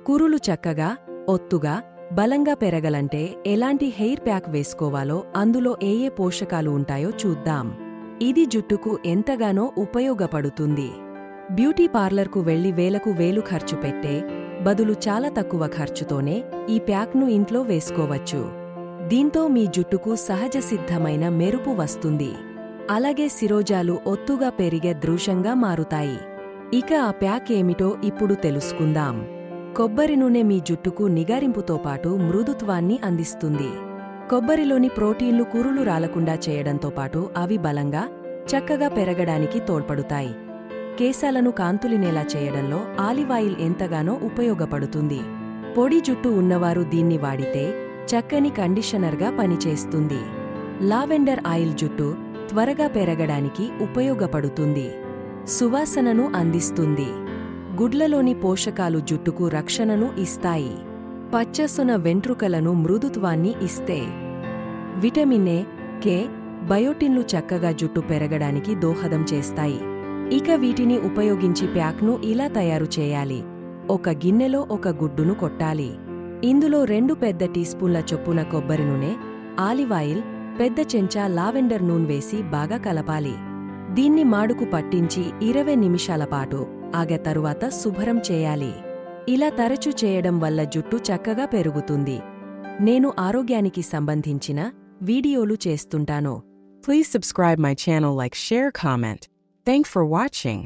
కురులు చక్కగా, ఒత్తుగా, బలంగా పెరగలంటే ఎలాంటి హెయిర్ ప్యాక్ వేసుకోవాలో, అందులో ఏ పోషకాలు ఉంటాయో చూద్దాం. ఇది జుట్టుకు ఎంతగానో ఉపయోగపడుతుంది. బ్యూటీ పార్లర్కు వెళ్లి వేలకు వేలు ఖర్చు పెట్టే బదులు చాలా తక్కువ ఖర్చుతోనే ఈ ప్యాక్ను ఇంట్లో వేసుకోవచ్చు. దీంతో మీ జుట్టుకు సహజసిద్ధమైన మెరుపు వస్తుంది. అలాగే శిరోజాలు ఒత్తుగా పెరిగే దృశ్యంగా మారుతాయి. ఇక ఆ ప్యాక్ ఏమిటో ఇప్పుడు తెలుసుకుందాం. కొబ్బరి నూనె మీ జుట్టుకు నిగారింపుతో పాటు మృదుత్వాన్ని అందిస్తుంది. కొబ్బరిలోని ప్రోటీన్లు కురులు రాలకుండా చేయడంతో పాటు అవి బలంగా, చక్కగా పెరగడానికి తోడ్పడుతాయి. కేశాలను కాంతులినేలా చేయడంలో ఆలివాయిల్ ఎంతగానో ఉపయోగపడుతుంది. పొడి జుట్టు ఉన్నవారు దీన్ని వాడితే చక్కని కండిషనర్గా పనిచేస్తుంది. లావెండర్ ఆయిల్ జుట్టు త్వరగా పెరగడానికి ఉపయోగపడుతుంది. సువాసనను అందిస్తుంది. గుడ్లలోని పోషకాలు జుట్టుకు రక్షణను ఇస్తాయి. పచ్చసొన వెంట్రుకలను మృదుత్వాన్ని ఇస్తే విటమిన్ ఏ, కే, బయోటిన్లు చక్కగా జుట్టు పెరగడానికి దోహదం చేస్తాయి. ఇక వీటిని ఉపయోగించి ప్యాక్ను ఇలా తయారు చేయాలి. ఒక గిన్నెలో ఒక గుడ్డును కొట్టాలి. ఇందులో 2 పెద్ద టీస్పూన్ల చొప్పున కొబ్బరి నూనె, ఆలివాయిల్, పెద్ద చెంచా లావెండర్ నూనె వేసి బాగా కలపాలి. దీన్ని మాడుకు పట్టించి 20 నిమిషాల పాటు ఆగే తరువాత శుభ్రం చేయాలి. ఇలా తరచు చేయడం వల్ల జుట్టు చక్కగా పెరుగుతుంది. నేను ఆరోగ్యానికి సంబంధించిన వీడియోలు చేస్తుంటాను. Please subscribe my channel, like, share, comment. Thanks for watching.